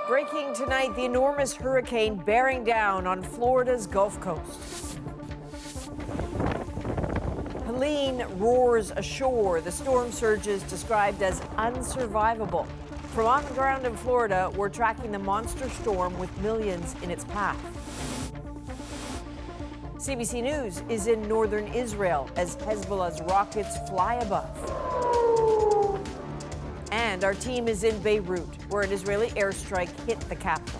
Breaking tonight, the enormous hurricane bearing down on Florida's Gulf Coast. Helene roars ashore. The storm surge is described as unsurvivable. From on the ground in Florida, we're tracking the monster storm with millions in its path. CBC News is in northern Israel as Hezbollah's rockets fly above. And our team is in Beirut, where an Israeli airstrike hit the capital.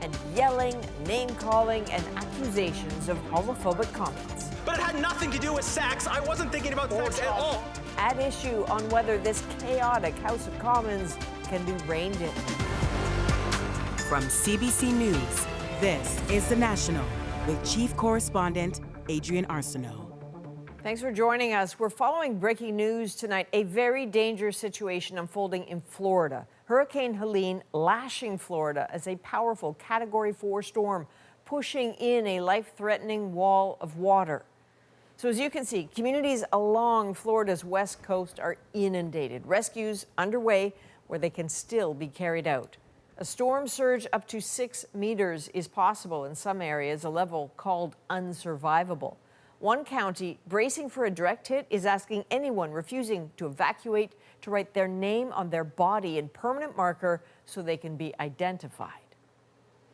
And yelling, name-calling, and accusations of homophobic comments. But it had nothing to do with sex. I wasn't thinking about sex at all. At issue on whether this chaotic House of Commons can be reined in. From CBC News, this is The National with Chief Correspondent Adrian Arsenault. Thanks for joining us. We're following breaking news tonight. A very dangerous situation unfolding in Florida. Hurricane Helene lashing Florida as a powerful Category 4 storm, pushing in a life-threatening wall of water. So as you can see, communities along Florida's west coast are inundated. Rescues underway where they can still be carried out. A storm surge up to 6 meters is possible in some areas, a level called unsurvivable. One county bracing for a direct hit is asking anyone refusing to evacuate to write their name on their body in permanent marker so they can be identified.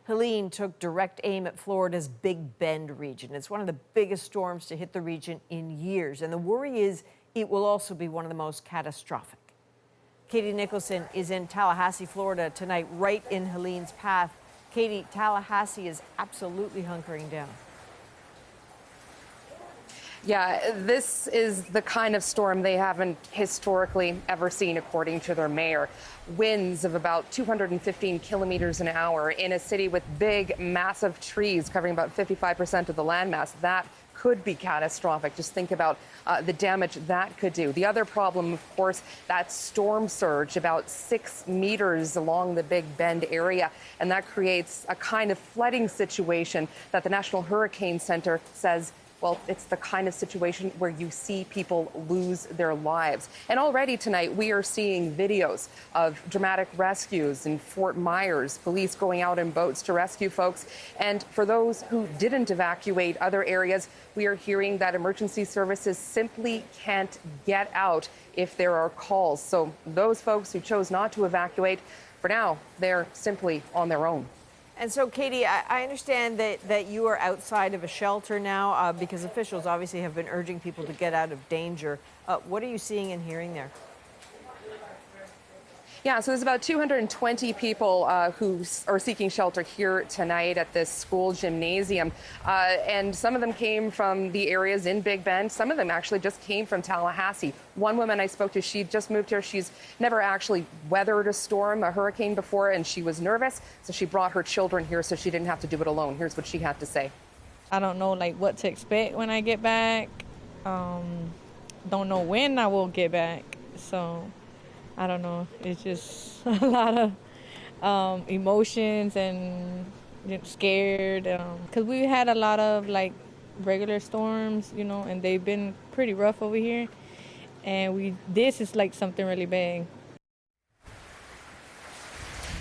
Helene took direct aim at Florida's Big Bend region. It's one of the biggest storms to hit the region in years, and the worry is it will also be one of the most catastrophic. Katie Nicholson is in Tallahassee, Florida tonight, right in Helene's path. Katie, Tallahassee is absolutely hunkering down. Yeah, this is the kind of storm they haven't historically ever seen, according to their mayor. Winds of about 215 kilometers an hour in a city with big, massive trees covering about 55% of the landmass. That could be catastrophic. Just think about the damage that could do. The other problem, of course, that storm surge about 6 meters along the Big Bend area. And that creates a kind of flooding situation that the National Hurricane Center says, well, it's the kind of situation where you see people lose their lives. And already tonight, we are seeing videos of dramatic rescues in Fort Myers, police going out in boats to rescue folks. And for those who didn't evacuate other areas, we are hearing that emergency services simply can't get out if there are calls. So those folks who chose not to evacuate, for now, they're simply on their own. And so, Katie, I understand that you are outside of a shelter now because officials obviously have been urging people to get out of danger. What are you seeing and hearing there? Yeah, so there's about 220 people who are seeking shelter here tonight at this school gymnasium. And some of them came from the areas in Big Bend. Some of them actually just came from Tallahassee. One woman I spoke to, she just moved here. She's never actually weathered a storm, a hurricane before, and she was nervous. So she brought her children here so she didn't have to do it alone. Here's what she had to say. I don't know what to expect when I get back. Don't know when I will get back. So I don't know. It's just a lot of emotions and scared. Because we had a lot of regular storms, and they've been pretty rough over here. And this is something really big.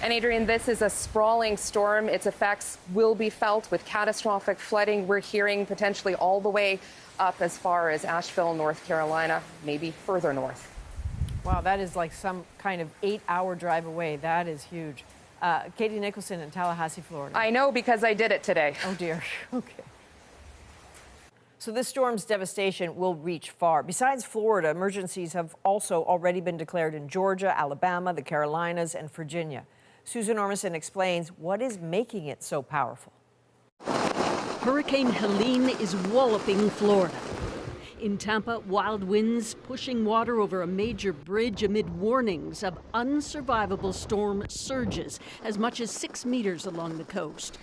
And Adrian, this is a sprawling storm. Its effects will be felt with catastrophic flooding. We're hearing potentially all the way up as far as Asheville, North Carolina, maybe further north. Wow, that is like some kind of 8-hour drive away. That is huge. Katie Nicholson in Tallahassee, Florida. I know because I did it today. Oh, dear. Okay. So this storm's devastation will reach far. Besides Florida, emergencies have also already been declared in Georgia, Alabama, the Carolinas, and Virginia. Susan Ormison explains what is making it so powerful. Hurricane Helene is walloping Florida. In Tampa, wild winds pushing water over a major bridge amid warnings of unsurvivable storm surges as much as 6 meters along the coast.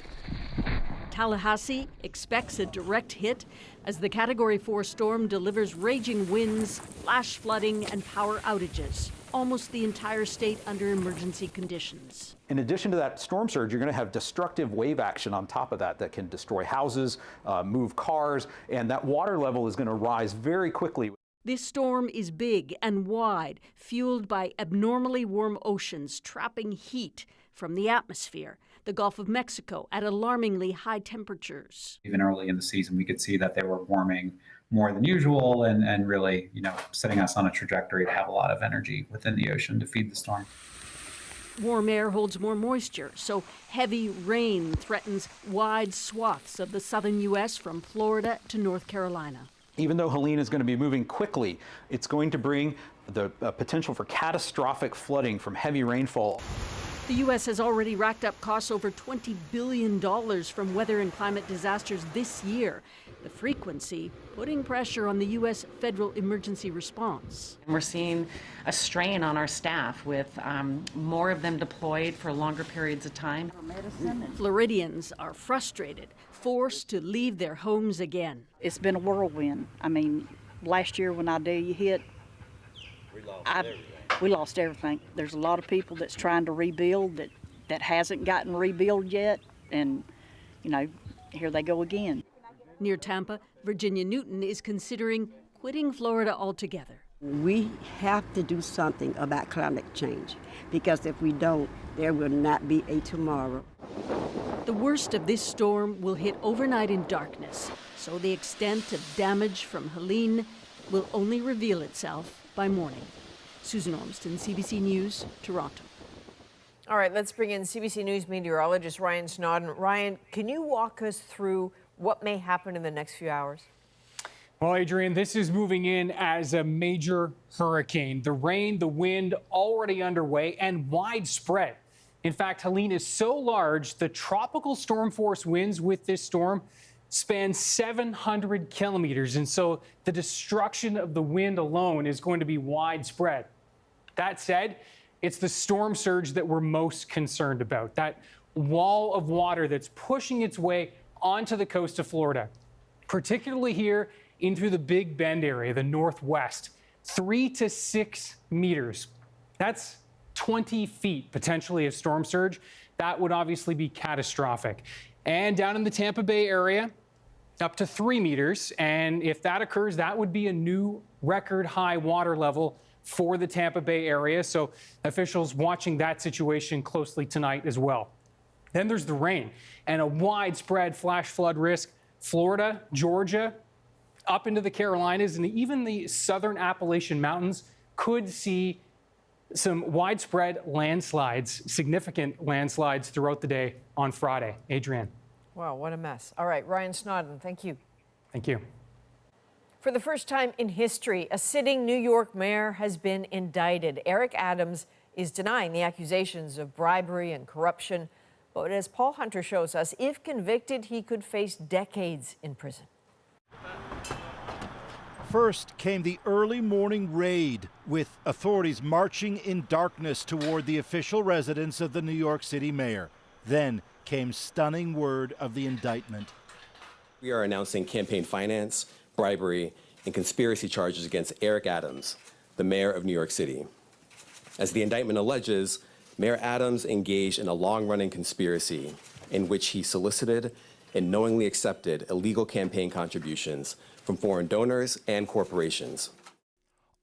Tallahassee expects a direct hit as the Category 4 storm delivers raging winds, flash flooding, and power outages. Almost the entire state under emergency conditions. In addition to that storm surge, you're going to have destructive wave action on top of that can destroy houses, move cars, and that water level is going to rise very quickly. This storm is big and wide, fueled by abnormally warm oceans trapping heat from the atmosphere. The Gulf of Mexico at alarmingly high temperatures. Even early in the season, we could see that they were warming more than usual and really, setting us on a trajectory to have a lot of energy within the ocean to feed the storm. Warm air holds more moisture, so heavy rain threatens wide swaths of the southern U.S. from Florida to North Carolina. Even though Helene is going to be moving quickly, it's going to bring the potential for catastrophic flooding from heavy rainfall. The U.S. has already racked up costs over $20 billion from weather and climate disasters this year. The frequency putting pressure on the U.S. federal emergency response. We're seeing a strain on our staff with more of them deployed for longer periods of time. Floridians are frustrated, forced to leave their homes again. It's been a whirlwind. I mean, last year when Idea hit, we lost everything. There's a lot of people that's trying to rebuild that hasn't gotten rebuilt yet, and, here they go again. Near Tampa, Virginia Newton is considering quitting Florida altogether. We have to do something about climate change, because if we don't, there will not be a tomorrow. The worst of this storm will hit overnight in darkness, so the extent of damage from Helene will only reveal itself by morning. Susan Ormston, CBC News, Toronto. All right, let's bring in CBC News meteorologist Ryan Snodden. Ryan, can you walk us through what may happen in the next few hours? Well, Adrian, this is moving in as a major hurricane. The rain, the wind already underway and widespread. In fact, Helene is so large, the tropical storm force winds with this storm span 700 kilometers. And so the destruction of the wind alone is going to be widespread. That said, it's the storm surge that we're most concerned about, that wall of water that's pushing its way onto the coast of Florida, particularly here in through the Big Bend area, the northwest, 3 to 6 meters. That's 20 feet potentially of storm surge. That would obviously be catastrophic. And down in the Tampa Bay area, up to 3 meters. And if that occurs, that would be a new record high water level for the Tampa Bay area. So officials watching that situation closely tonight as well. Then there's the rain and a widespread flash flood risk. Florida, Georgia, up into the Carolinas, and even the southern Appalachian Mountains could see some widespread landslides, significant landslides throughout the day on Friday. Adrienne. Wow, what a mess. All right, Ryan Snodden, thank you. Thank you. For the first time in history, a sitting New York mayor has been indicted. Eric Adams is denying the accusations of bribery and corruption. But as Paul Hunter shows us, if convicted, he could face decades in prison. First came the early morning raid, with authorities marching in darkness toward the official residence of the New York City mayor. Then came stunning word of the indictment. We are announcing campaign finance, bribery, and conspiracy charges against Eric Adams, the mayor of New York City. As the indictment alleges, Mayor Adams engaged in a long-running conspiracy in which he solicited and knowingly accepted illegal campaign contributions from foreign donors and corporations.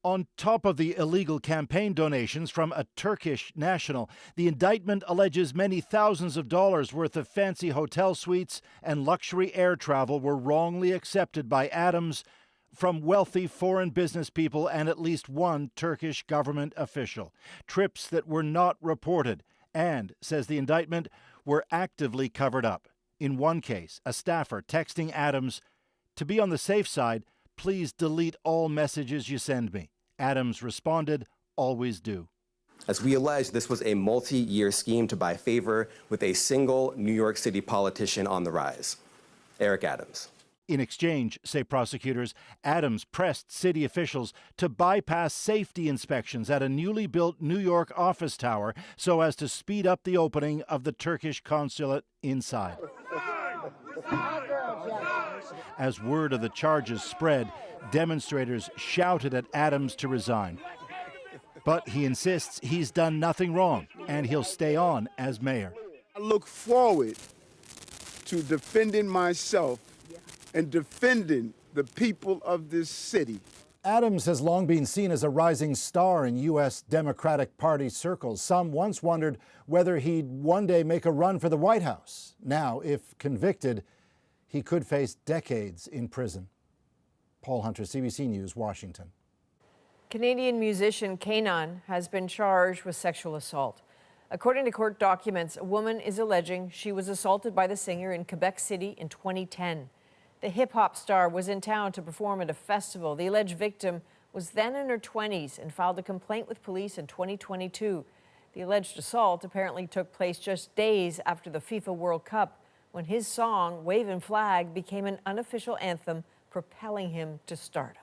On top of the illegal campaign donations from a Turkish national, the indictment alleges many thousands of dollars worth of fancy hotel suites and luxury air travel were wrongly accepted by Adams from wealthy foreign business people and at least one Turkish government official. Trips that were not reported and, says the indictment, were actively covered up. In one case, a staffer texting Adams, "To be on the safe side, please delete all messages you send me." Adams responded, "Always do." As we allege, this was a multi-year scheme to buy favor with a single New York City politician on the rise, Eric Adams. In exchange, say prosecutors, Adams pressed city officials to bypass safety inspections at a newly built New York office tower so as to speed up the opening of the Turkish consulate inside. As word of the charges spread, demonstrators shouted at Adams to resign. But he insists he's done nothing wrong and he'll stay on as mayor. I look forward to defending myself and defending the people of this city. Adams has long been seen as a rising star in U.S. Democratic Party circles. Some once wondered whether he'd one day make a run for the White House. Now, if convicted, he could face decades in prison. Paul Hunter, CBC News, Washington. Canadian musician Kanan has been charged with sexual assault. According to court documents, a woman is alleging she was assaulted by the singer in Quebec City in 2010. The hip-hop star was in town to perform at a festival. The alleged victim was then in her 20s and filed a complaint with police in 2022. The alleged assault apparently took place just days after the FIFA World Cup, when his song, Wavin' Flag, became an unofficial anthem, propelling him to stardom.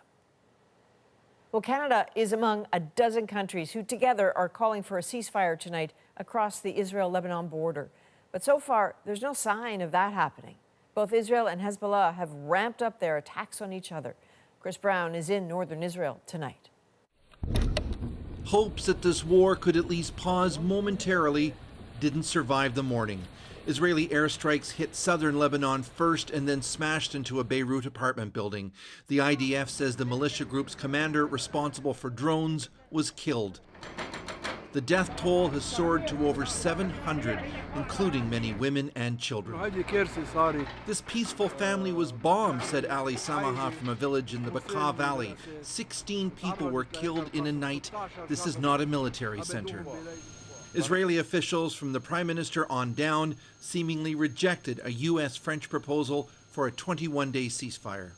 Well, Canada is among a dozen countries who together are calling for a ceasefire tonight across the Israel-Lebanon border. But so far, there's no sign of that happening. Both Israel and Hezbollah have ramped up their attacks on each other. Chris Brown is in northern Israel tonight. Hopes that this war could at least pause momentarily didn't survive the morning. Israeli airstrikes hit southern Lebanon first and then smashed into a Beirut apartment building. The IDF says the militia group's commander responsible for drones was killed. The death toll has soared to over 700, including many women and children. This peaceful family was bombed, said Ali Samaha from a village in the Bekaa Valley. 16 people were killed in a night. This is not a military center. Israeli officials from the Prime Minister on down seemingly rejected a U.S.-French proposal for a 21-day ceasefire.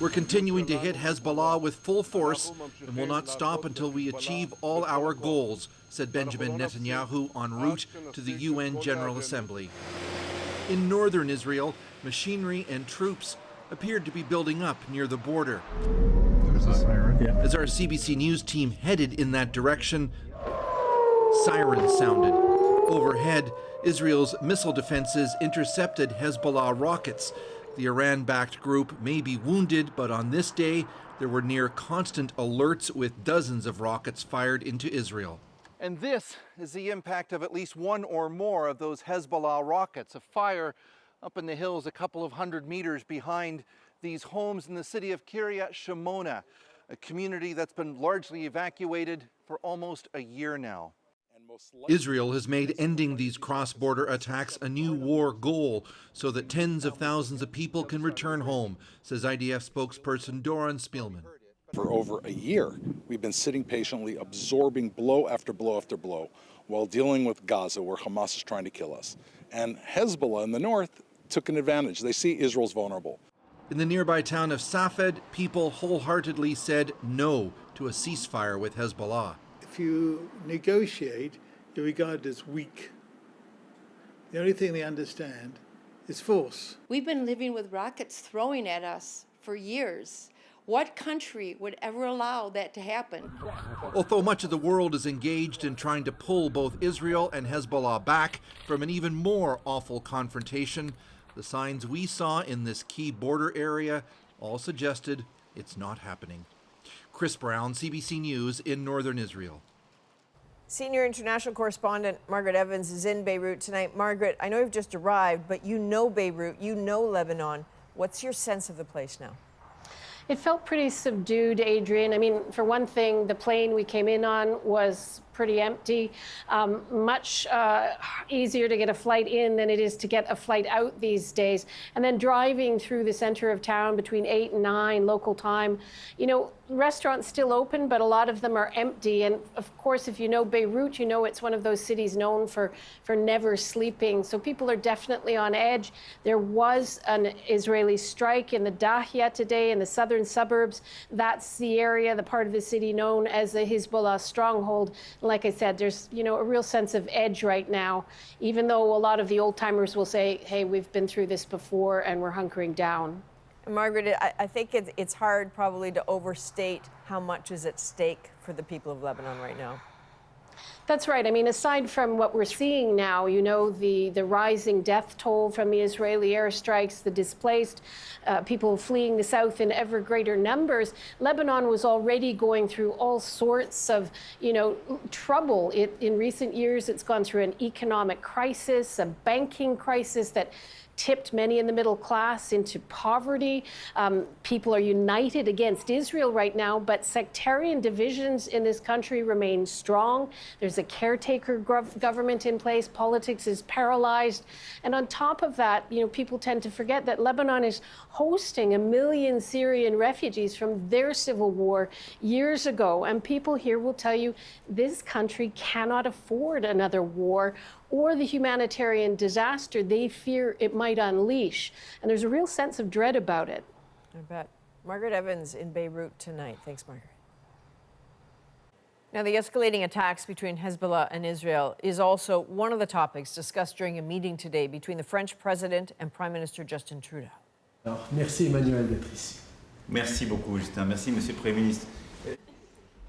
We're continuing to hit Hezbollah with full force and will not stop until we achieve all our goals, said Benjamin Netanyahu en route to the UN General Assembly. In northern Israel, machinery and troops appeared to be building up near the border. There's a siren. Yeah. As our CBC News team headed in that direction, sirens sounded. Overhead, Israel's missile defenses intercepted Hezbollah rockets. The Iran-backed group may be wounded, but on this day, there were near constant alerts with dozens of rockets fired into Israel. And this is the impact of at least one or more of those Hezbollah rockets. A fire up in the hills a couple of hundred meters behind these homes in the city of Kiryat Shimona, a community that's been largely evacuated for almost a year now. Israel has made ending these cross-border attacks a new war goal so that tens of thousands of people can return home, says IDF spokesperson Doron Spielman. For over a year, we've been sitting patiently, absorbing blow after blow after blow, while dealing with Gaza, where Hamas is trying to kill us. And Hezbollah in the north took an advantage. They see Israel's vulnerable. In the nearby town of Safed, people wholeheartedly said no to a ceasefire with Hezbollah. If you negotiate, you're regarded as weak. The only thing they understand is force. We've been living with rockets throwing at us for years. What country would ever allow that to happen? Although much of the world is engaged in trying to pull both Israel and Hezbollah back from an even more awful confrontation, the signs we saw in this key border area all suggested it's not happening. Chris Brown, CBC News in northern Israel. Senior international correspondent Margaret Evans is in Beirut tonight. Margaret, I know you've just arrived, but you know Beirut, you know Lebanon. What's your sense of the place now? It felt pretty subdued, Adrian. I mean, for one thing, the plane we came in on was pretty empty. Much easier to get a flight in than it is to get a flight out these days. And then driving through the center of town between 8 and 9 local time, you know, restaurants still open, but a lot of them are empty. And of course, if you know Beirut, you know it's one of those cities known for never sleeping. So people are definitely on edge. There was an Israeli strike in the Dahya today in the southern suburbs. That's the area, the part of the city known as the Hezbollah stronghold. Like I said, there's, you know, a real sense of edge right now, even though a lot of the old timers will say, hey, we've been through this before and we're hunkering down. Margaret, I think it's hard probably to overstate how much is at stake for the people of Lebanon right now. That's right. I mean, aside from what we're seeing now, you know, the rising death toll from the Israeli airstrikes, the displaced, people fleeing the south in ever greater numbers, Lebanon was already going through all sorts of, you know, trouble. In recent years, it's gone through an economic crisis, a banking crisis that tipped many in the middle class into poverty. People are united against Israel right now, but sectarian divisions in this country remain strong. There's a caretaker government in place. Politics is paralyzed. And on top of that, you know, people tend to forget that Lebanon is hosting 1 million Syrian refugees from their civil war years ago. And people here will tell you this country cannot afford another war or the humanitarian disaster they fear it might unleash. And there's a real sense of dread about it. I bet. Margaret Evans in Beirut tonight. Thanks, Margaret. Now, the escalating attacks between Hezbollah and Israel is also one of the topics discussed during a meeting today between the French president and Prime Minister Justin Trudeau. Merci Emmanuel d'être ici. Merci beaucoup, Justin. Merci, Monsieur le Premier ministre.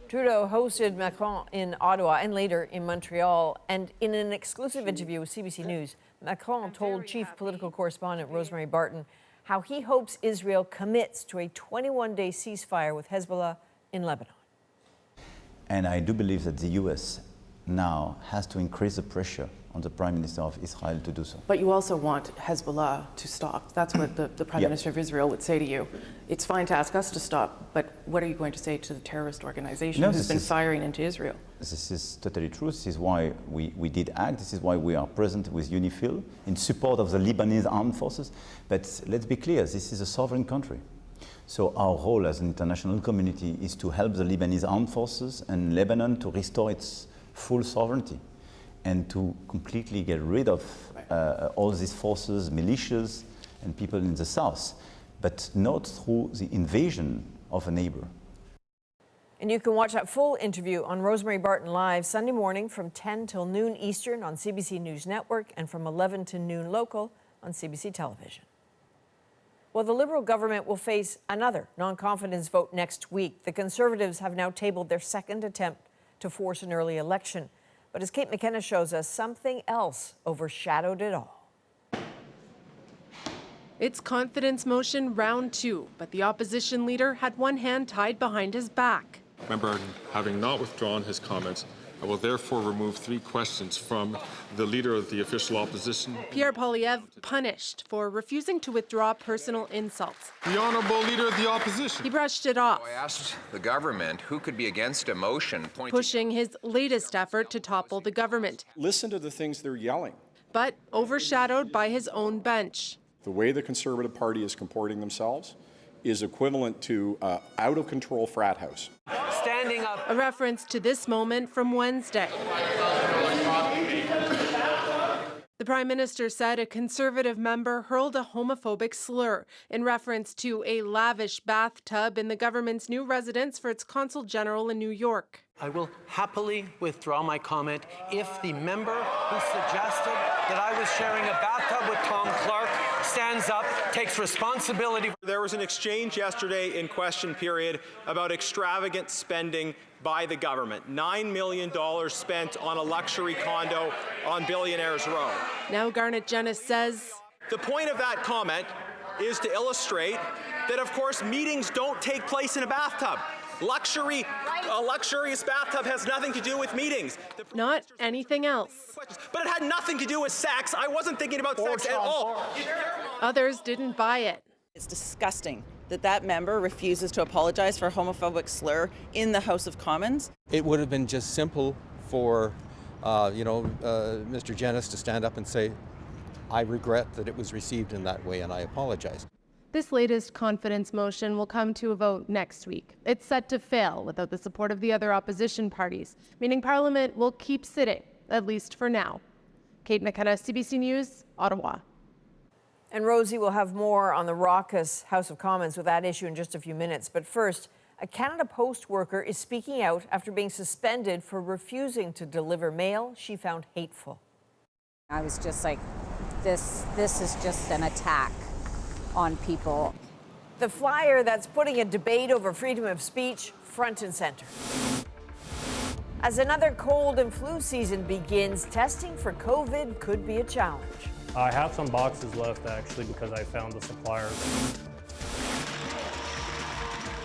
Trudeau hosted Macron in Ottawa and later in Montreal. And in an exclusive interview with CBC News, Macron told chief political correspondent Rosemary Barton how he hopes Israel commits to a 21-day ceasefire with Hezbollah in Lebanon. And I do believe that the U.S. now has to increase the pressure on the Prime Minister of Israel to do so. But you also want Hezbollah to stop. That's what the Prime Minister of Israel would say to you. It's fine to ask us to stop, but what are you going to say to the terrorist organization who's been firing into Israel? This is totally true. This is why we did act. This is why we are present with UNIFIL in support of the Lebanese armed forces. But let's be clear, this is a sovereign country. So our role as an international community is to help the Lebanese armed forces and Lebanon to restore its full sovereignty and to completely get rid of all these forces, militias, and people in the south, but not through the invasion of a neighbor. And you can watch that full interview on Rosemary Barton Live Sunday morning from 10 till noon Eastern on CBC News Network and from 11 to noon local on CBC Television. Well, the Liberal government will face another non-confidence vote next week. The Conservatives have now tabled their second attempt to force an early election. But as Kate McKenna shows us, something else overshadowed it all. It's confidence motion round 2, but the opposition leader had one hand tied behind his back. Member, having not withdrawn his comments, I will therefore remove 3 questions from the leader of the official opposition. Pierre Polievre punished for refusing to withdraw personal insults. The honourable leader of the opposition. He brushed it off. I asked the government who could be against a motion pushing his latest effort to topple the government. Listen to the things they're yelling. But overshadowed by his own bench. The way the Conservative Party is comporting themselves is equivalent to out-of-control frat house. Standing up. A reference to this moment from Wednesday. The Prime Minister said a Conservative member hurled a homophobic slur in reference to a lavish bathtub in the government's new residence for its Consul General in New York. I will happily withdraw my comment if the member who suggested that I was sharing a bathtub with Tom Clark stands up, takes responsibility. There was an exchange yesterday in question period about extravagant spending by the government. $9 million spent on a luxury condo on Billionaires Row. Now Garnet Jennis says the point of that comment is to illustrate that, of course, meetings don't take place in a bathtub. A luxurious bathtub has nothing to do with meetings. Not anything else. But it had nothing to do with sex. I wasn't thinking about sex at all. Others didn't buy it. It's disgusting that that member refuses to apologize for a homophobic slur in the House of Commons. It would have been just simple for, Mr. Jennis to stand up and say, I regret that it was received in that way and I apologize. This latest confidence motion will come to a vote next week. It's set to fail without the support of the other opposition parties, meaning Parliament will keep sitting, at least for now. Kate McKenna, CBC News, Ottawa. And Rosie will have more on the raucous House of Commons with that issue in just a few minutes. But first, a Canada Post worker is speaking out after being suspended for refusing to deliver mail she found hateful. I was just like, this is just an attack on people. The flyer that's putting a debate over freedom of speech front and center. As another cold and flu season begins, testing for COVID could be a challenge. I have some boxes left, actually, because I found the supplier.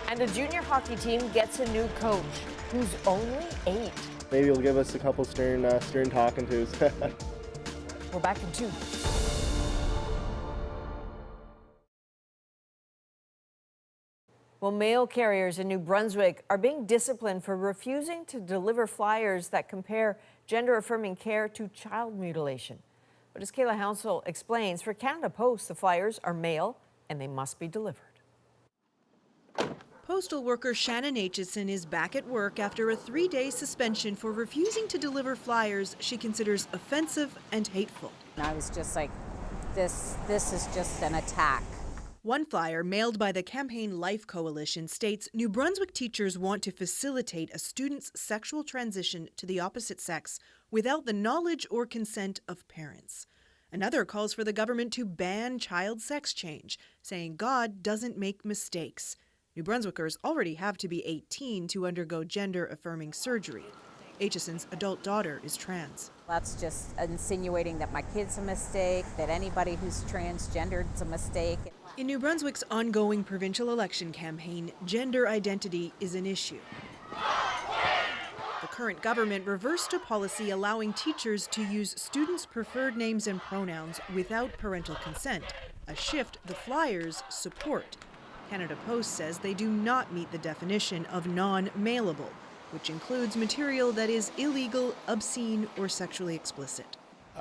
And a junior hockey team gets a new coach who's only 8. Maybe he'll give us a couple stern talking tos. We're back in 2. Well, mail carriers in New Brunswick are being disciplined for refusing to deliver flyers that compare gender-affirming care to child mutilation. But as Kayla Hounsell explains, for Canada Post, the flyers are mail and they must be delivered. Postal worker Shannon Aitchison is back at work after a 3-day suspension for refusing to deliver flyers she considers offensive and hateful. I was just like, this is just an attack. One flyer mailed by the Campaign Life Coalition states New Brunswick teachers want to facilitate a student's sexual transition to the opposite sex without the knowledge or consent of parents. Another calls for the government to ban child sex change, saying God doesn't make mistakes. New Brunswickers already have to be 18 to undergo gender-affirming surgery. Aitchison's adult daughter is trans. That's just insinuating that my kid's a mistake, that anybody who's transgendered is a mistake. In New Brunswick's ongoing provincial election campaign, gender identity is an issue. The current government reversed a policy allowing teachers to use students' preferred names and pronouns without parental consent, a shift the flyers support. Canada Post says they do not meet the definition of non-mailable, which includes material that is illegal, obscene, or sexually explicit.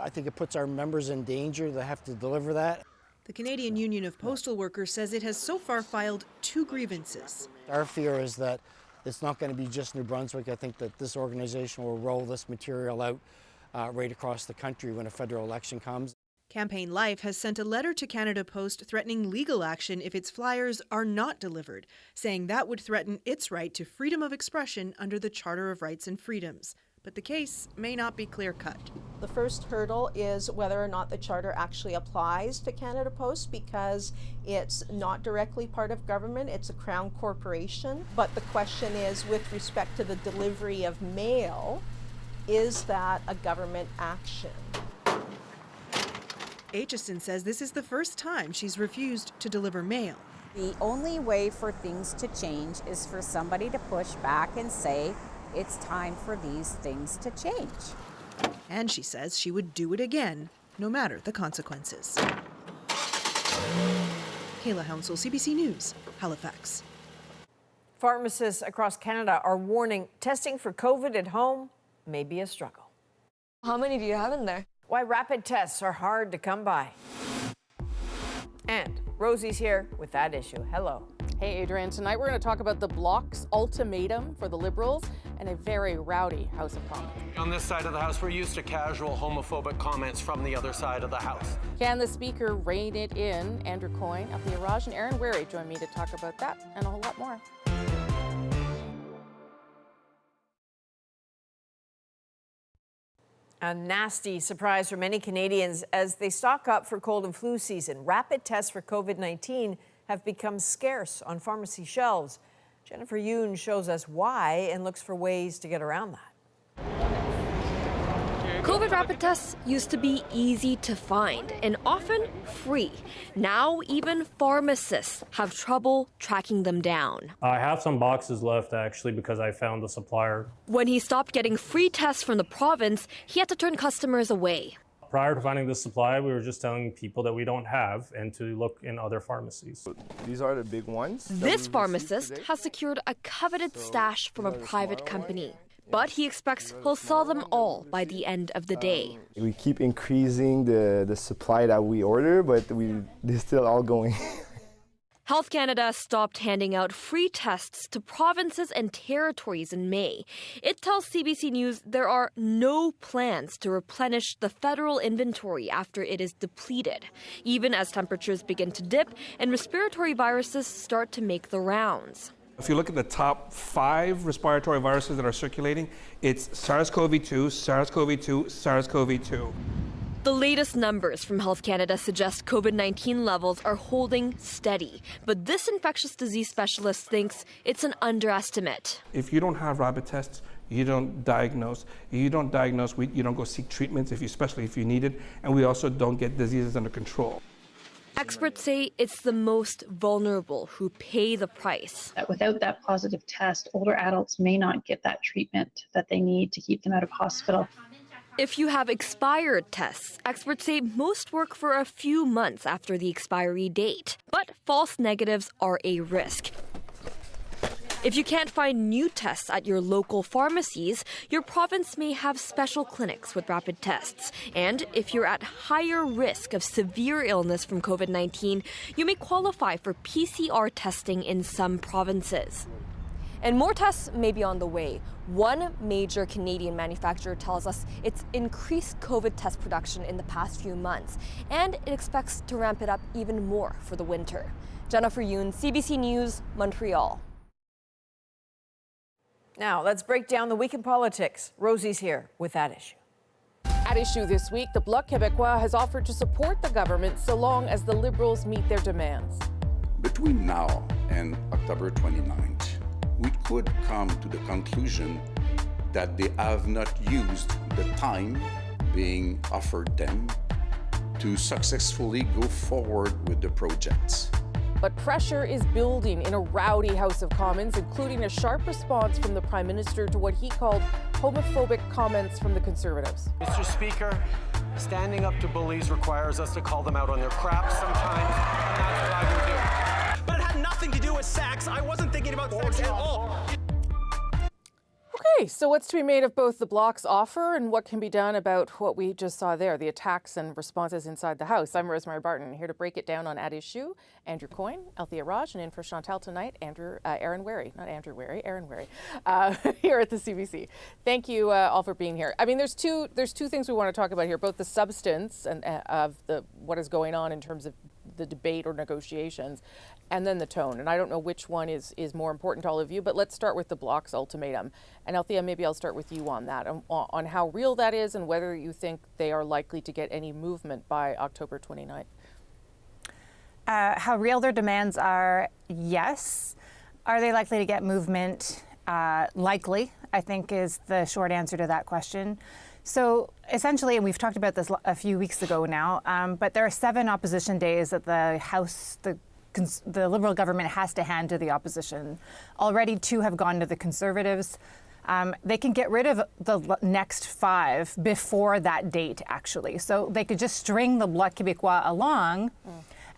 I think it puts our members in danger to have to deliver that. The Canadian Union of Postal Workers says it has so far filed 2 grievances. Our fear is that it's not going to be just New Brunswick. I think that this organization will roll this material out right across the country when a federal election comes. Campaign Life has sent a letter to Canada Post threatening legal action if its flyers are not delivered, saying that would threaten its right to freedom of expression under the Charter of Rights and Freedoms. But the case may not be clear-cut. The first hurdle is whether or not the charter actually applies to Canada Post, because it's not directly part of government, it's a Crown corporation. But the question is, with respect to the delivery of mail, is that a government action? Aitchison says this is the first time she's refused to deliver mail. The only way for things to change is for somebody to push back and say, it's time for these things to change. And she says she would do it again, no matter the consequences. Kayla Hounsell, CBC News, Halifax. Pharmacists across Canada are warning testing for COVID at home may be a struggle. How many do you have in there? Why rapid tests are hard to come by. And Rosie's here with that issue. Hello. Hey, Adrian. Tonight we're going to talk about the Bloc's ultimatum for the Liberals and a very rowdy House of Commons. On this side of the House, we're used to casual homophobic comments from the other side of the House. Can the Speaker rein it in? Andrew Coyne of the Iraj and Aaron Wary join me to talk about that and a whole lot more. A nasty surprise for many Canadians as they stock up for cold and flu season. Rapid tests for COVID-19 have become scarce on pharmacy shelves. Jennifer Yoon shows us why and looks for ways to get around that. COVID rapid tests used to be easy to find and often free. Now even pharmacists have trouble tracking them down. I have some boxes left, actually, because I found the supplier. When he stopped getting free tests from the province, he had to turn customers away. Prior to finding this supply, we were just telling people that we don't have and to look in other pharmacies. These are the big ones. This pharmacist has secured a coveted stash from a private company. But he expects he'll sell them all by the end of the day. We keep increasing the supply that we order, but they're still all going. Health Canada stopped handing out free tests to provinces and territories in May. It tells CBC News there are no plans to replenish the federal inventory after it is depleted, even as temperatures begin to dip and respiratory viruses start to make the rounds. If you look at the top 5 respiratory viruses that are circulating, it's SARS-CoV-2, SARS-CoV-2, SARS-CoV-2. The latest numbers from Health Canada suggest COVID-19 levels are holding steady, but this infectious disease specialist thinks it's an underestimate. If you don't have rapid tests, you don't diagnose. You don't diagnose, you don't go seek treatments, especially if you need it, and we also don't get diseases under control. Experts say it's the most vulnerable who pay the price. That without that positive test, older adults may not get that treatment that they need to keep them out of hospital. If you have expired tests, experts say most work for a few months after the expiry date. But false negatives are a risk. If you can't find new tests at your local pharmacies, your province may have special clinics with rapid tests. And if you're at higher risk of severe illness from COVID-19, you may qualify for PCR testing in some provinces. And more tests may be on the way. One major Canadian manufacturer tells us it's increased COVID test production in the past few months, and it expects to ramp it up even more for the winter. Jennifer Yoon, CBC News, Montreal. Now, let's break down the week in politics. Rosie's here with that issue. At issue this week, the Bloc Québécois has offered to support the government so long as the Liberals meet their demands. Between now and October 29th, we could come to the conclusion that they have not used the time being offered them to successfully go forward with the projects. But pressure is building in a rowdy House of Commons, including a sharp response from the Prime Minister to what he called homophobic comments from the Conservatives. Mr. Speaker, standing up to bullies requires us to call them out on their crap sometimes, and that's what I will do. But it had nothing to do with sex. I wasn't thinking about sex at all. Okay, so what's to be made of both the Bloc's offer and what can be done about what we just saw there, the attacks and responses inside the House? I'm Rosemary Barton, here to break it down on At Issue. Andrew Coyne, Althea Raj, and in for Chantal tonight, Aaron Wary, not Andrew Wary, Aaron Wary, here at the CBC. Thank you all for being here. I mean, there's two things we want to talk about here, both the substance and of what is going on in terms of the debate or negotiations, and then the tone. And I don't know which one is more important to all of you, but let's start with the Bloc's ultimatum. And Althea, maybe I'll start with you on that, on how real that is and whether you think they are likely to get any movement by October 29th. How real their demands are, yes. Are they likely to get movement? Likely, I think, is the short answer to that question. So essentially, and we've talked about this a few weeks ago now, but there are 7 opposition days that the House, the Liberal government has to hand to the opposition. Already 2 have gone to the Conservatives. They can get rid of the next 5 before that date, actually. So they could just string the Bloc Québécois along,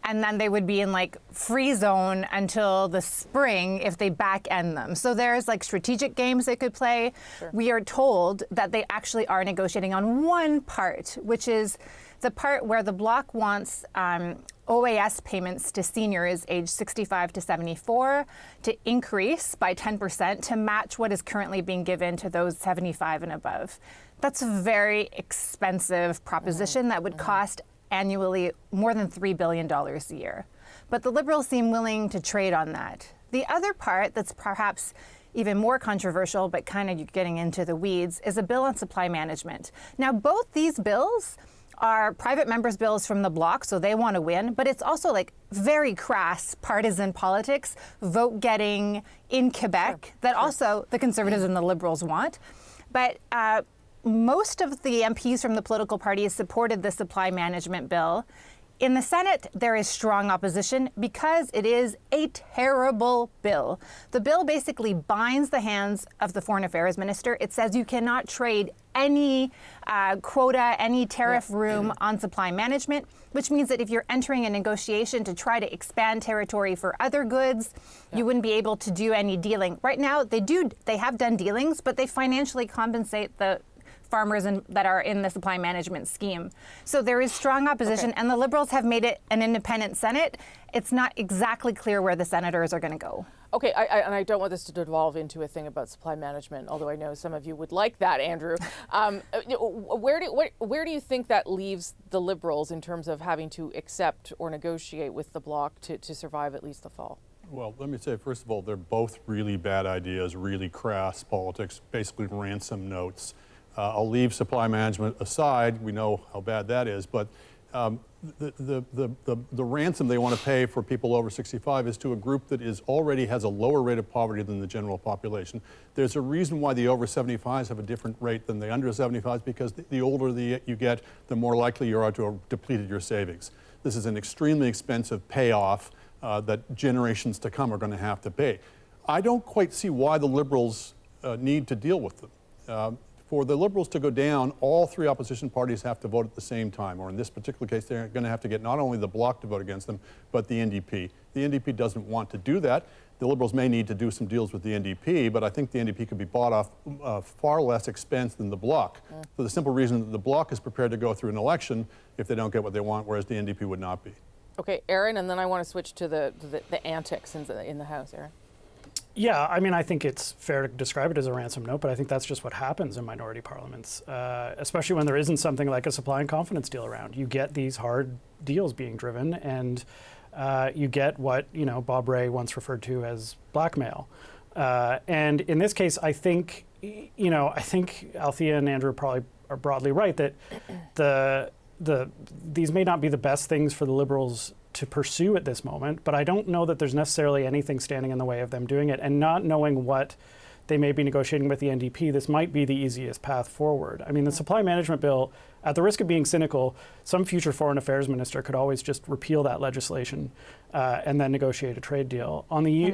and then they would be in like free zone until the spring if they back end them. So there's like strategic games they could play. Sure. We are told that they actually are negotiating on one part, which is the part where the Bloc wants OAS payments to seniors aged 65 to 74 to increase by 10% to match what is currently being given to those 75 and above. That's a very expensive proposition that would cost annually more than $3 billion a year. But the Liberals seem willing to trade on that. The other part that's perhaps even more controversial, but kind of getting into the weeds, is a bill on supply management. Now, both these bills are private members' bills from the Bloc, so they want to win, but it's also like very crass partisan politics, vote getting in Quebec that also the Conservatives and the Liberals want. But most of the MPs from the political parties supported the supply management bill. In the Senate, there is strong opposition because it is a terrible bill. The bill basically binds the hands of the Foreign Affairs Minister. It says you cannot trade any quota, any tariff room on supply management, which means that if you're entering a negotiation to try to expand territory for other goods, you wouldn't be able to do any dealing. Right now, they have done dealings, but they financially compensate the farmers that are in the supply management scheme. So there is strong opposition, and the Liberals have made it an independent Senate. It's not exactly clear where the senators are going to go. Okay, and I don't want this to devolve into a thing about supply management, although I know some of you would like that, Andrew. Where do you think that leaves the Liberals in terms of having to accept or negotiate with the Bloc to survive at least the fall? Well, let me say, first of all, they're both really bad ideas, really crass politics, basically ransom notes. I'll leave supply management aside. We know how bad that is, but the ransom they want to pay for people over 65 is to a group that already has a lower rate of poverty than the general population. There's a reason why the over 75s have a different rate than the under 75s, because the older you get, the more likely you are to have depleted your savings. This is an extremely expensive payoff that generations to come are going to have to pay. I don't quite see why the Liberals need to deal with them. For the Liberals to go down, all three opposition parties have to vote at the same time, or in this particular case, they're going to have to get not only the Bloc to vote against them, but the NDP. The NDP doesn't want to do that. The Liberals may need to do some deals with the NDP, but I think the NDP could be bought off far less expense than the Bloc, for the simple reason that the Bloc is prepared to go through an election if they don't get what they want, whereas the NDP would not be. Okay, Aaron, and then I want to switch to the antics in the House, Aaron. Yeah, I mean, I think it's fair to describe it as a ransom note, but I think that's just what happens in minority parliaments, especially when there isn't something like a supply and confidence deal around. You get these hard deals being driven, and you get what, Bob Rae once referred to as blackmail. And in this case, I think Althea and Andrew probably are broadly right that these may not be the best things for the Liberals to pursue at this moment, but I don't know that there's necessarily anything standing in the way of them doing it. And not knowing what they may be negotiating with the NDP, this might be the easiest path forward. I mean, the supply management bill, at the risk of being cynical, some future foreign affairs minister could always just repeal that legislation and then negotiate a trade deal. On the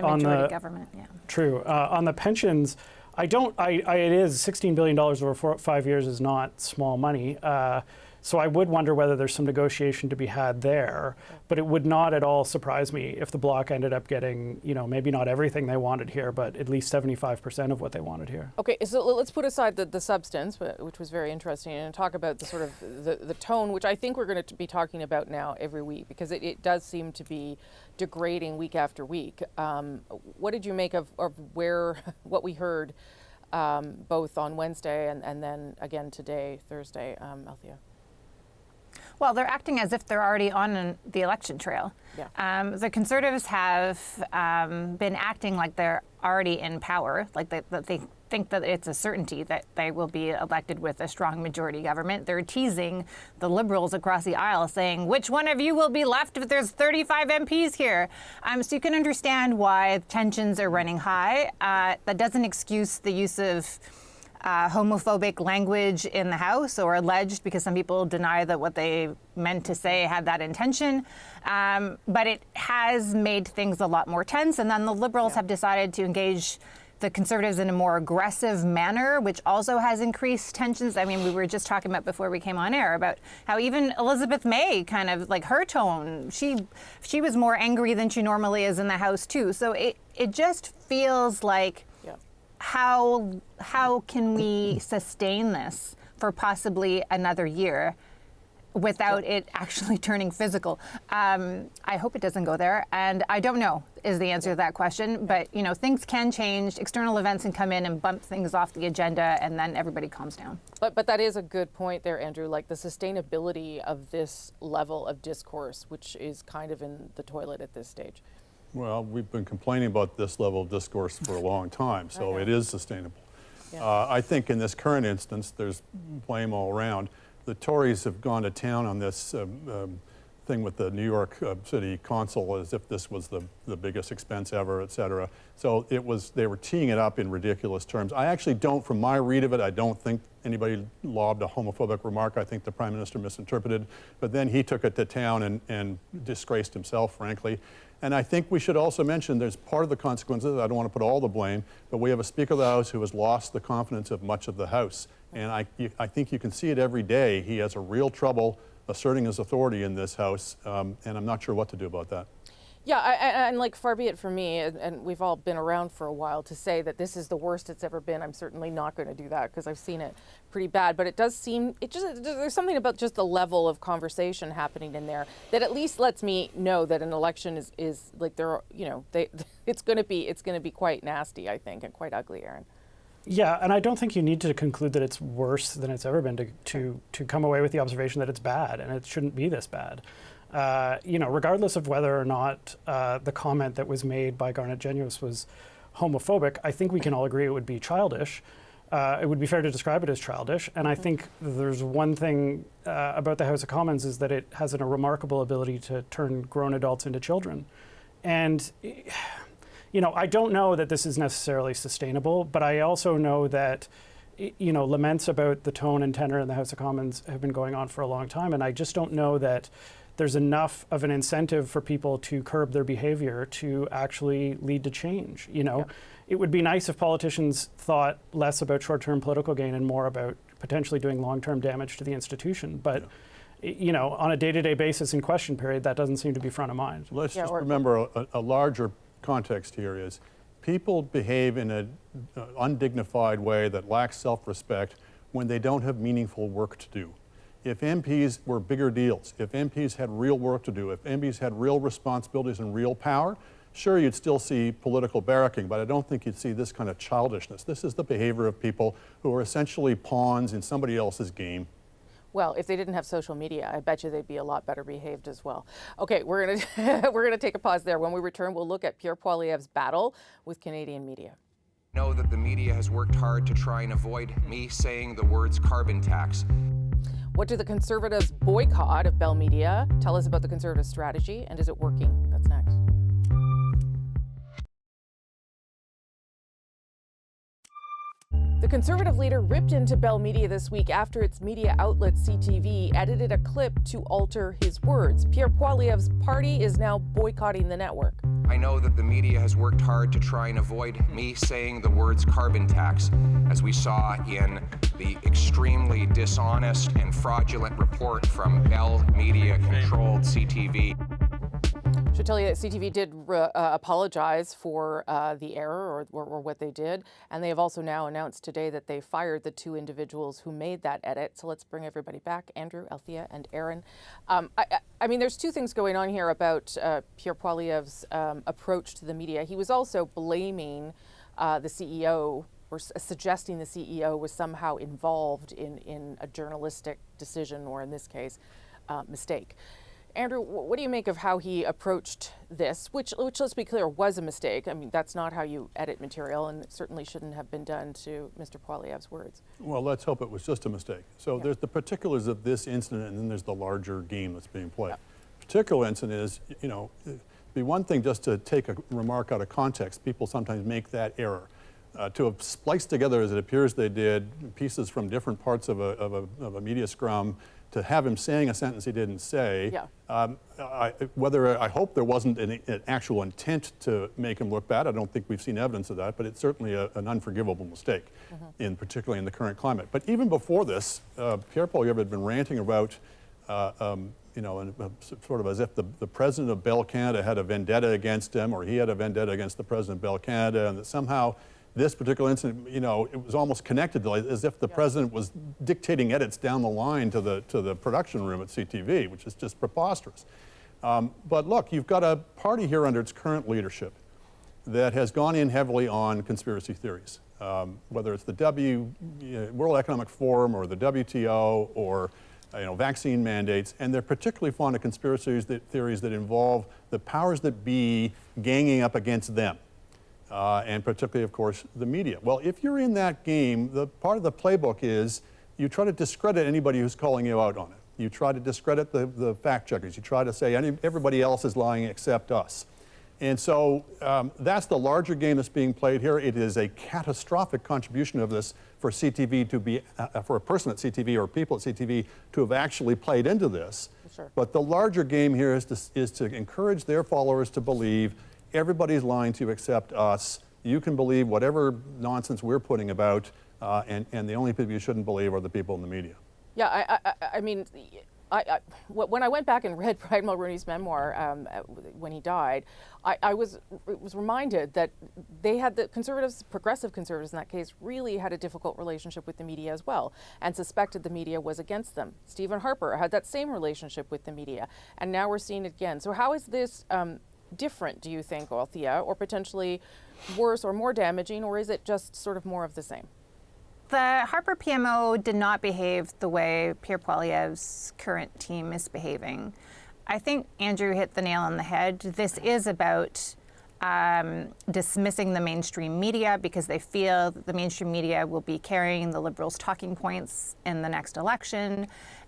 government, yeah. True. On the pensions, it is $16 billion over 5 years is not small money. So I would wonder whether there's some negotiation to be had there, but it would not at all surprise me if the Bloc ended up getting, maybe not everything they wanted here, but at least 75% of what they wanted here. Okay, so let's put aside the substance, which was very interesting, and talk about the sort of the tone, which I think we're going to be talking about now every week, because it does seem to be degrading week after week. What did you make of what we heard both on Wednesday and then again today, Thursday, Althea? Well, they're acting as if they're already on the election trail. Yeah. The Conservatives have been acting like they're already in power, like they think that it's a certainty that they will be elected with a strong majority government. They're teasing the Liberals across the aisle, saying, which one of you will be left if there's 35 MPs here? So you can understand why tensions are running high. That doesn't excuse the use of homophobic language in the House, or alleged, because some people deny that what they meant to say had that intention. But it has made things a lot more tense. And then the Liberals have decided to engage the Conservatives in a more aggressive manner, which also has increased tensions. I mean, we were just talking about before we came on air about how even Elizabeth May, kind of like her tone, she was more angry than she normally is in the House too. So it just feels like, how can we sustain this for possibly another year without it actually turning physical? I hope it doesn't go there, and I don't know is the answer to that question. But things can change. External events can come in and bump things off the agenda, and then everybody calms down. But that is a good point there, Andrew. Like the sustainability of this level of discourse, which is kind of in the toilet at this stage. Well, we've been complaining about this level of discourse for a long time, so it is sustainable. Yeah. I think in this current instance, there's blame all around. The Tories have gone to town on this thing with the New York City Consul as if this was the biggest expense ever, et cetera. So they were teeing it up in ridiculous terms. I actually don't, from my read of it, I don't think anybody lobbed a homophobic remark. I think the Prime Minister misinterpreted, but then he took it to town and disgraced himself, frankly. And I think we should also mention there's part of the consequences. I don't want to put all the blame, but we have a Speaker of the House who has lost the confidence of much of the House. And I think you can see it every day. He has a real trouble asserting his authority in this House, and I'm not sure what to do about that. Yeah, and like far be it from me, and we've all been around for a while, to say that this is the worst it's ever been. I'm certainly not going to do that because I've seen it pretty bad. But it does seem, there's something about just the level of conversation happening in there that at least lets me know that an election is like it's going to be quite nasty, I think, and quite ugly, Aaron. Yeah, and I don't think you need to conclude that it's worse than it's ever been to come away with the observation that it's bad, and it shouldn't be this bad. Regardless of whether or not the comment that was made by Garnet Genuis was homophobic, I think we can all agree it would be childish. it would be fair to describe it as childish. And I think there's one thing about the House of Commons is that it has a remarkable ability to turn grown adults into children. And, you know, I don't know that this is necessarily sustainable, but I also know that, you know, laments about the tone and tenor in the House of Commons have been going on for a long time. And I just don't know that there's enough of an incentive for people to curb their behavior to actually lead to change. You know, it would be nice if politicians thought less about short-term political gain and more about potentially doing long-term damage to the institution. But, you know, on a day-to-day basis in question period, that doesn't seem to be front of mind. Let's just remember a larger context here is people behave in an undignified way that lacks self-respect when they don't have meaningful work to do. If MPs were bigger deals, if MPs had real work to do, if MPs had real responsibilities and real power, sure, you'd still see political barracking, but I don't think you'd see this kind of childishness. This is the behavior of people who are essentially pawns in somebody else's game. Well, if they didn't have social media, I bet you they'd be a lot better behaved as well. Okay, we're gonna take a pause there. When we return, we'll look at Pierre Poilievre's battle with Canadian media. I know that the media has worked hard to try and avoid me saying the words carbon tax. What do the Conservatives' boycott of Bell Media tell us about the Conservative strategy, and is it working? That's next. The Conservative leader ripped into Bell Media this week after its media outlet CTV edited a clip to alter his words. Pierre Poilievre's party is now boycotting the network. I know that the media has worked hard to try and avoid me saying the words carbon tax, as we saw in the extremely dishonest and fraudulent report from Bell Media-controlled CTV. Should tell you that CTV did apologize for the error or what they did, and they have also now announced today that they fired the two individuals who made that edit. So let's bring everybody back, Andrew, Althea, and Aaron. I mean, there's two things going on here about Pierre Poilievre's approach to the media. He was also blaming the CEO, or suggesting the CEO was somehow involved in a journalistic decision, or in this case, mistake. Andrew, what do you make of how he approached this, which let's be clear, was a mistake? I mean, that's not how you edit material, and it certainly shouldn't have been done to Mr. Poilievre's words. Well, let's hope it was just a mistake. So there's the particulars of this incident, and then there's the larger game that's being played. Particular incident is, you know, it'd be one thing just to take a remark out of context. People sometimes make that error. To have spliced together, as it appears they did, pieces from different parts of a media scrum, to have him saying a sentence he didn't say, I hope there wasn't an actual intent to make him look bad. I don't think we've seen evidence of that, but it's certainly an unforgivable mistake, particularly in the current climate. But even before this, Pierre Poilievre had been ranting about, you know, sort of as if the president of Bell Canada had a vendetta against him, or he had a vendetta against the president of Bell Canada, and that somehow this particular incident, you know, it was almost connected to, as if the president was dictating edits down the line to the production room at CTV, which is just preposterous. But look, you've got a party here under its current leadership that has gone in heavily on conspiracy theories, whether it's the World Economic Forum or the WTO or vaccine mandates, and they're particularly fond of conspiracy theories that involve the powers that be ganging up against them. And particularly, of course, the media. Well, if you're in that game, the part of the playbook is you try to discredit anybody who's calling you out on it. You try to discredit the fact checkers. You try to say everybody else is lying except us. And so that's the larger game that's being played here. It is a catastrophic contribution of this for CTV to be, for a person at CTV or people at CTV to have actually played into this. Sure. But the larger game here is to encourage their followers to believe everybody's lying to you except us. You can believe whatever nonsense we're putting about, and the only people you shouldn't believe are the people in the media. Yeah, I mean, when I went back and read Brian Mulroney's memoir when he died, I was reminded that they had the conservatives, progressive conservatives in that case, really had a difficult relationship with the media as well, and suspected the media was against them. Stephen Harper had that same relationship with the media, and now we're seeing it again. So how is this different, do you think, Althea, or potentially worse or more damaging, or is it just sort of more of the same? The Harper PMO did not behave the way Pierre Poilievre's current team is behaving. I think Andrew hit the nail on the head. This is about dismissing the mainstream media because they feel that the mainstream media will be carrying the Liberals' talking points in the next election.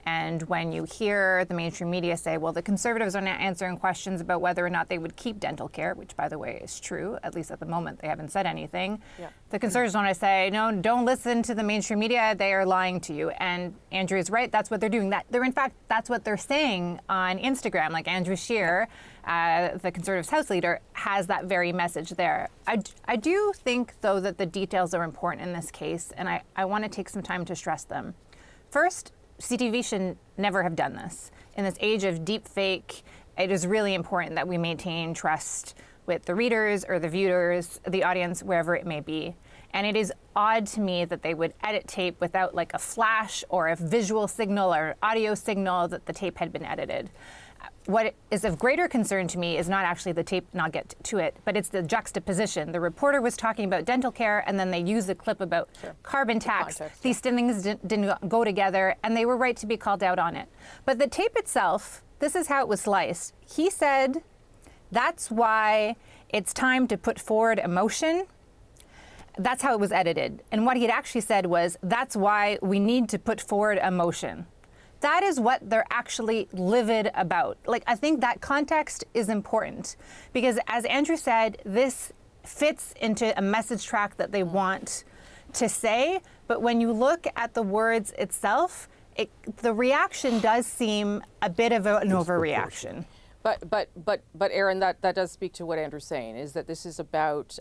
And when you hear the mainstream media say, well, the Conservatives are not answering questions about whether or not they would keep dental care, which, by the way, is true, at least at the moment, they haven't said anything. Yeah. The Conservatives want to say, no, don't listen to the mainstream media, they are lying to you. And Andrew is right, that's what they're doing. In fact, that's what they're saying on Instagram. Like Andrew Scheer, the Conservatives' House leader, has that very message there. I do think, though, that the details are important in this case, and I want to take some time to stress them. First, CTV should never have done this. In this age of deep fake, it is really important that we maintain trust with the readers or the viewers, the audience, wherever it may be. And it is odd to me that they would edit tape without like a flash or a visual signal or audio signal that the tape had been edited. What is of greater concern to me is not actually the tape, and I'll get to it, but it's the juxtaposition. The reporter was talking about dental care, and then they used a clip about carbon tax. These things didn't go together, and they were right to be called out on it. But the tape itself, this is how it was sliced. He said, that's why it's time to put forward a motion. That's how it was edited. And what he had actually said was, that's why we need to put forward a motion. That is what they're actually livid about. Like, I think that context is important because, as Andrew said, this fits into a message track that they want to say. But when you look at the words itself, the reaction does seem a bit of an overreaction. But Aaron, that does speak to what Andrew's saying, is that this is about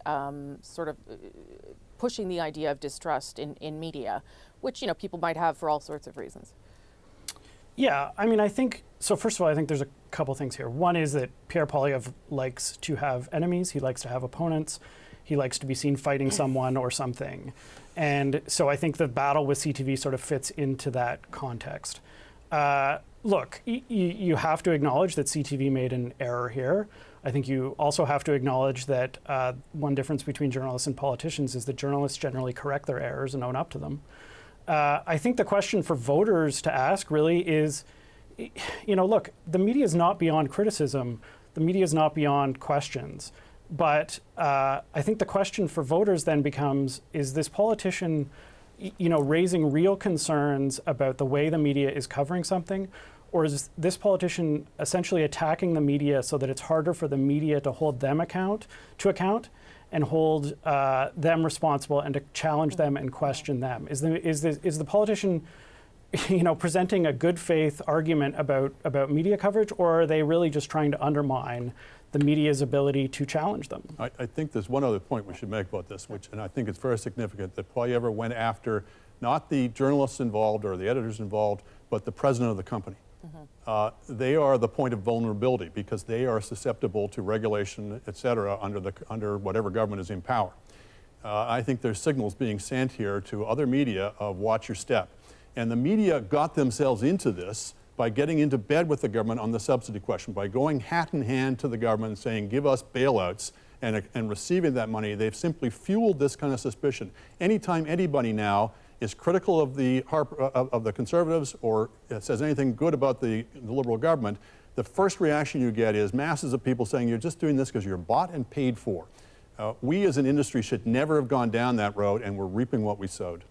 sort of pushing the idea of distrust in media, which, you know, people might have for all sorts of reasons. Yeah, I mean, I think, so first of all, I think there's a couple things here. One is that Pierre Poilievre likes to have enemies. He likes to have opponents. He likes to be seen fighting someone or something. And so I think the battle with CTV sort of fits into that context. Look, you have to acknowledge that CTV made an error here. I think you also have to acknowledge that one difference between journalists and politicians is that journalists generally correct their errors and own up to them. I think the question for voters to ask really is, you know, look, the media is not beyond criticism. The media is not beyond questions. But I think the question for voters then becomes, is this politician, you know, raising real concerns about the way the media is covering something? Or is this politician essentially attacking the media so that it's harder for the media to hold them to account and hold them responsible and to challenge them and question them? Is the politician, you know, presenting a good faith argument about media coverage, or are they really just trying to undermine the media's ability to challenge them? I think there's one other point we should make about this, and I think it's very significant, that Polievre went after not the journalists involved or the editors involved, but the president of the company. They are the point of vulnerability because they are susceptible to regulation, et cetera, under whatever government is in power. I think there's signals being sent here to other media of watch your step. And the media got themselves into this by getting into bed with the government on the subsidy question, by going hat in hand to the government and saying, give us bailouts, and receiving that money. They've simply fueled this kind of suspicion. Anytime anybody now is critical of the Conservatives or says anything good about the Liberal government, the first reaction you get is masses of people saying you're just doing this because you're bought and paid for. We as an industry should never have gone down that road, and we're reaping what we sowed.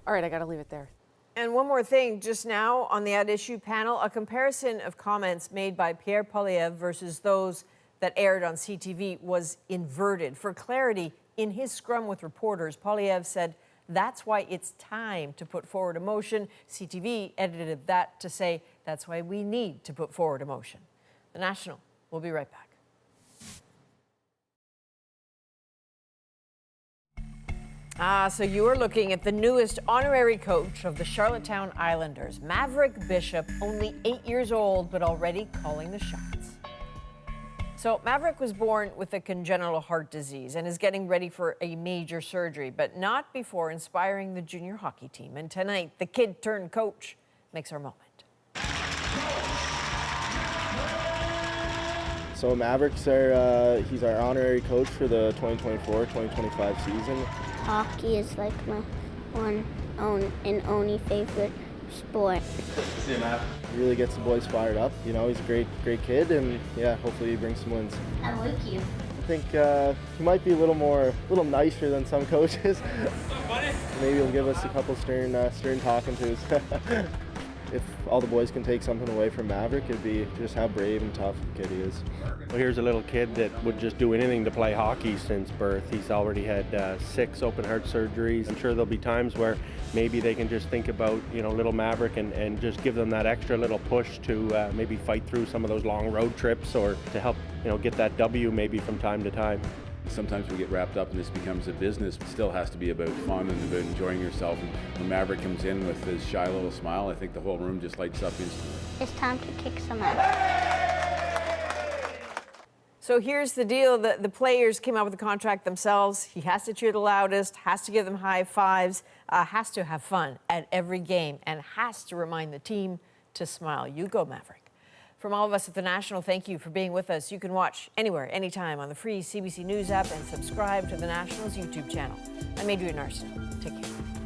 All right, I got to leave it there. And one more thing, just now on the At Issue panel, a comparison of comments made by Pierre Poilievre versus those that aired on CTV was inverted. For clarity, in his scrum with reporters, Polievre said, that's why it's time to put forward a motion. CTV edited that to say, that's why we need to put forward a motion. The National will be right back. So you are looking at the newest honorary coach of the Charlottetown Islanders, Maverick Bishop, only 8 years old, but already calling the shots. So Maverick was born with a congenital heart disease and is getting ready for a major surgery, but not before inspiring the junior hockey team. And tonight, the kid turned coach makes our moment. So Maverick's he's our honorary coach for the 2024-2025 season. Hockey is like my one and only favorite sport. See you, Matt. He really gets the boys fired up. You know, he's a great kid, and yeah, hopefully he brings some wins. I like you. I think he might be a little nicer than some coaches. Maybe he'll give us a couple stern talking tos. If all the boys can take something away from Maverick, it'd be just how brave and tough the kid he is. Well, here's a little kid that would just do anything to play hockey since birth. He's already had 6 open heart surgeries. I'm sure there'll be times where maybe they can just think about, little Maverick and just give them that extra little push to maybe fight through some of those long road trips, or to help, get that W maybe from time to time. Sometimes we get wrapped up and this becomes a business. It still has to be about fun and about enjoying yourself. And when Maverick comes in with his shy little smile, I think the whole room just lights up instantly. It's time to kick some ass. So here's the deal. The players came up with the contract themselves. He has to cheer the loudest, has to give them high fives, has to have fun at every game, and has to remind the team to smile. You go, Maverick. From all of us at The National, thank you for being with us. You can watch anywhere, anytime on the free CBC News app and subscribe to The National's YouTube channel. I'm Adrienne Arsenault. Take care.